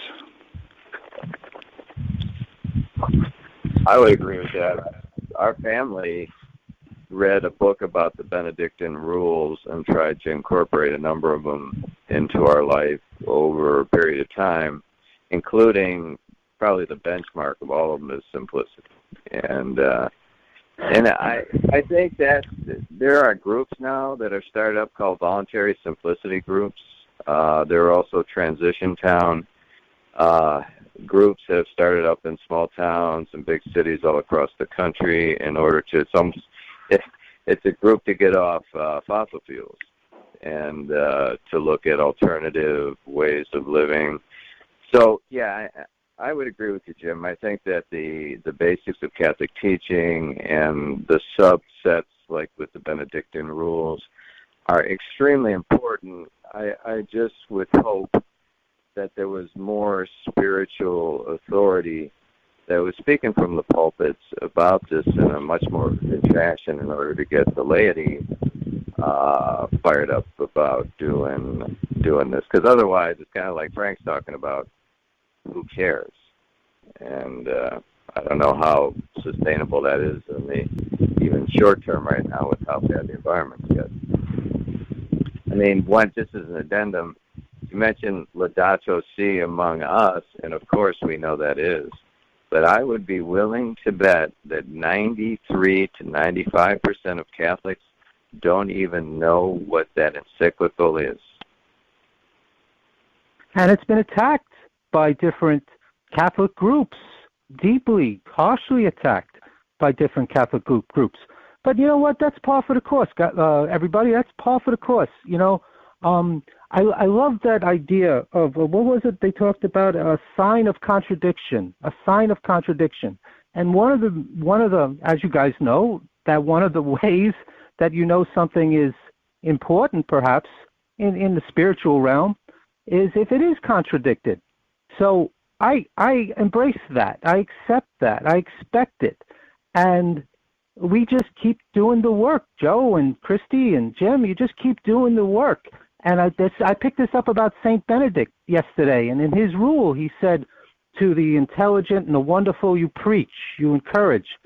I would agree with that. Our family read a book about the Benedictine rules and tried to incorporate a number of them into our life over a period of time, including probably the benchmark of all of them is simplicity. And I think that there are groups now that are started up called voluntary simplicity groups. There are also transition town groups that have started up in small towns and big cities all across the country in order to it's a group to get off fossil fuels and to look at alternative ways of living. So yeah, I would agree with you, Jim. I think that the basics of Catholic teaching and the subsets, like with the Benedictine rules, are extremely important. I just would hope that there was more spiritual authority that was speaking from the pulpits about this in a much more vivid fashion in order to get the laity fired up about doing this. Because otherwise, it's kind of like Frank's talking about, who cares? And I don't know how sustainable that is in the even short term right now with how bad the environment gets. I mean, just as an addendum, you mentioned Laudato Si among us, and of course we know that is. But I would be willing to bet that 93 to 95% of Catholics don't even know what that encyclical is. And it's been attacked by different Catholic groups, deeply, harshly attacked by different Catholic groups. But you know what? That's par for the course, everybody. That's par for the course. You know, I love that idea of what was it they talked about? A sign of contradiction. A sign of contradiction. And one of the, as you guys know, that one of the ways that you know something is important, perhaps in the spiritual realm, is if it is contradicted. So I embrace that. I accept that. I expect it. And we just keep doing the work. Joe and Christy and Jim, you just keep doing the work. And I picked this up about St. Benedict yesterday, and in his rule he said, to the intelligent and the wonderful you preach, you encourage,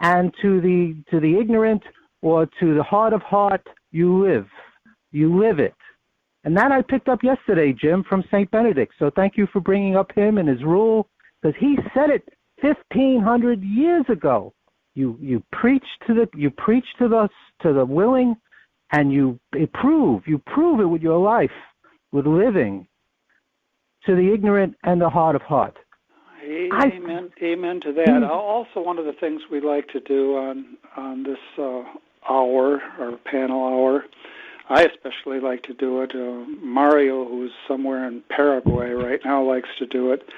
and to the ignorant or to the hard of heart you live it. And that I picked up yesterday, Jim, from St. Benedict. So thank you for bringing up him and his rule, because he said it 1,500 years ago. You preach to the willing, and you prove it with your life, with living, to the ignorant and the hard of heart. Amen to that. Also, one of the things we like to do on this hour, or panel hour, I especially like to do it. Mario, who's somewhere in Paraguay right now, likes to do it,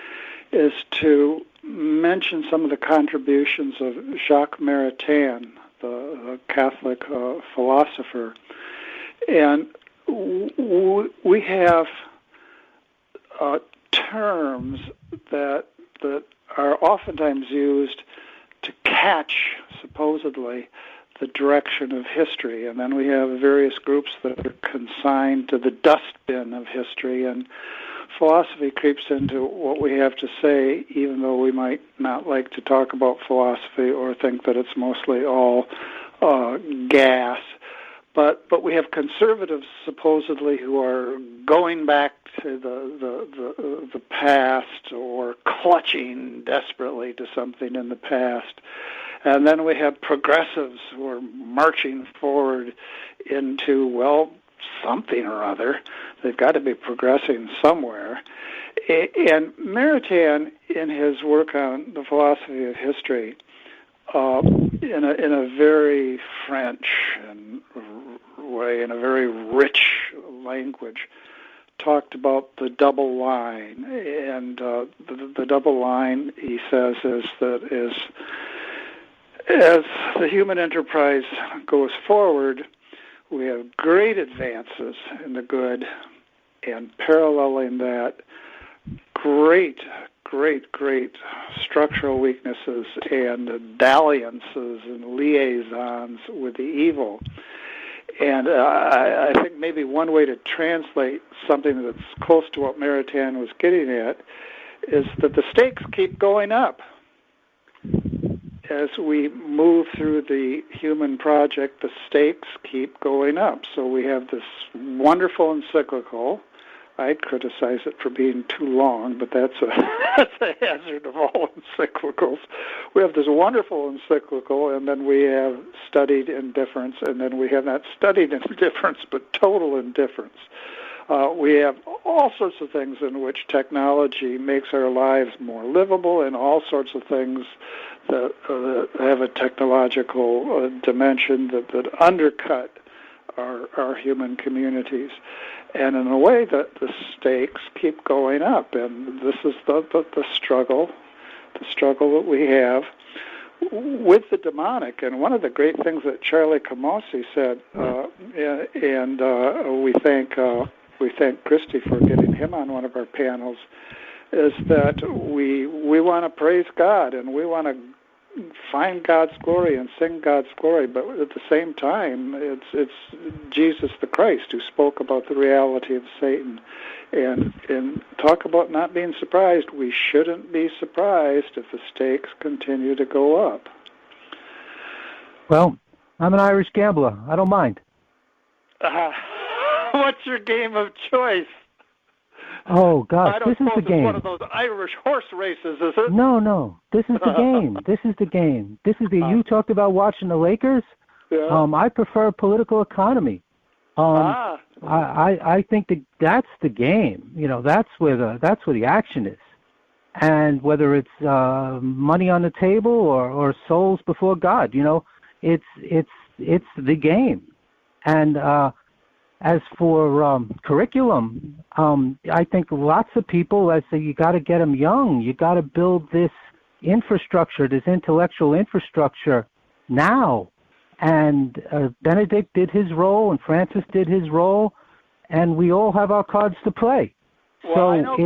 is to mention some of the contributions of Jacques Maritain, the Catholic philosopher. And we have terms that are oftentimes used to catch, supposedly, the direction of history. And then we have various groups that are consigned to the dustbin of history, and philosophy creeps into what we have to say, even though we might not like to talk about philosophy or think that it's mostly all gas. But we have conservatives supposedly who are going back to the past, or clutching desperately to something in the past. And then we have progressives who are marching forward into, well, something or other. They've got to be progressing somewhere. And Maritain, in his work on the philosophy of history, in a very French way, in a very rich language, talked about the double line. And the double line, he says, is that as the human enterprise goes forward, we have great advances in the good, and paralleling that, great structural weaknesses and dalliances and liaisons with the evil. And I think maybe one way to translate something that's close to what Maritain was getting at is that the stakes keep going up. As we move through the human project, the stakes keep going up. So we have this wonderful encyclical. I'd criticize it for being too long, but that's a hazard of all encyclicals. We have this wonderful encyclical, and then we have studied indifference, and then we have not studied indifference, but total indifference. We have all sorts of things in which technology makes our lives more livable, and all sorts of things that have a technological dimension that undercut our human communities. And in a way, that the stakes keep going up, and this is the struggle that we have with the demonic. And one of the great things that Charlie Camossi said, and we thank Christy for getting him on one of our panels, is that we want to praise God, and we want to find God's glory and sing God's glory, but at the same time, it's Jesus the Christ who spoke about the reality of Satan, and talk about not being surprised. We shouldn't be surprised if the stakes continue to go up. Well, I'm an Irish gambler. I don't mind. What's your game of choice? Oh, gosh, this is the game. It's one of those Irish horse races, is it? No. This is the game. This is the game. You talked about watching the Lakers. Yeah. I prefer political economy. I think that's the game. That's where the action is. And whether it's money on the table or souls before God, it's the game. And as for curriculum, I think lots of people, I say, you got to get them young. You got to build this infrastructure, this intellectual infrastructure now. And Benedict did his role, and Francis did his role, and we all have our cards to play. Well, Well, I know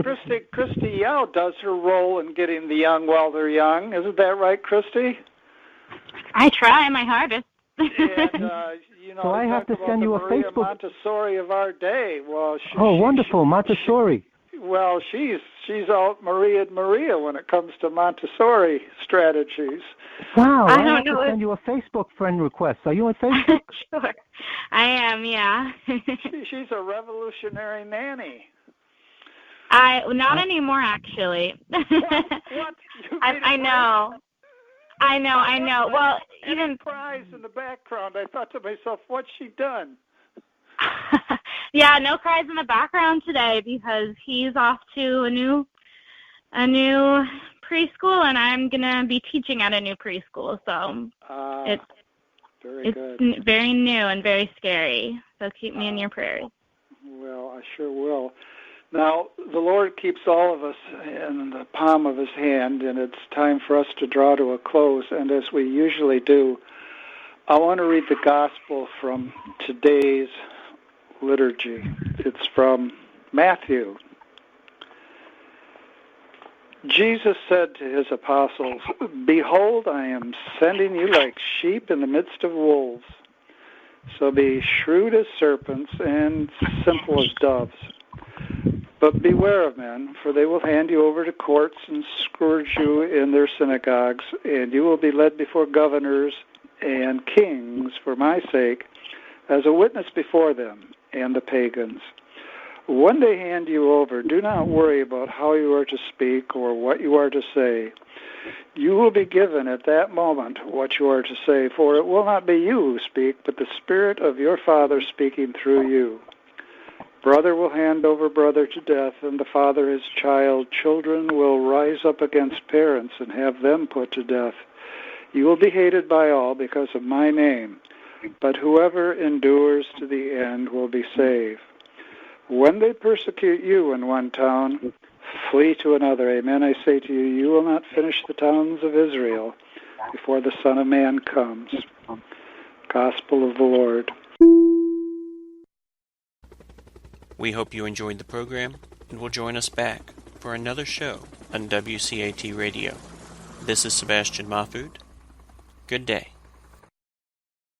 Christy Yao does her role in getting the young while they're young. Isn't that right, Christy? I try my hardest. And, so I have to send you a Maria Facebook. Montessori of our day. Well, wonderful, Montessori. Well, she's out Maria when it comes to Montessori strategies. Wow, I have to send you a Facebook friend request. Are you on Facebook? Sure, I am. Yeah. She's a revolutionary nanny. Not anymore, actually. What? I know. Well, even cries in the background. I thought to myself, what's she done? Yeah, no cries in the background today because he's off to a new preschool, and I'm gonna be teaching at a new preschool. So it's very new and very scary. So keep me in your prayers. Well, I sure will. Now, the Lord keeps all of us in the palm of His hand, and it's time for us to draw to a close. And as we usually do, I want to read the gospel from today's liturgy. It's from Matthew. Jesus said to His apostles, "Behold, I am sending you like sheep in the midst of wolves. So be shrewd as serpents and simple as doves. But beware of men, for they will hand you over to courts and scourge you in their synagogues, and you will be led before governors and kings for my sake, as a witness before them and the pagans. When they hand you over, do not worry about how you are to speak or what you are to say. You will be given at that moment what you are to say, for it will not be you who speak, but the Spirit of your Father speaking through you. Brother will hand over brother to death, and the father his child. Children will rise up against parents and have them put to death. You will be hated by all because of my name, but whoever endures to the end will be saved. When they persecute you in one town, flee to another. Amen, I say to you, you will not finish the towns of Israel before the Son of Man comes." Gospel of the Lord. We hope you enjoyed the program and will join us back for another show on WCAT Radio. This is Sebastian Mahfood. Good day.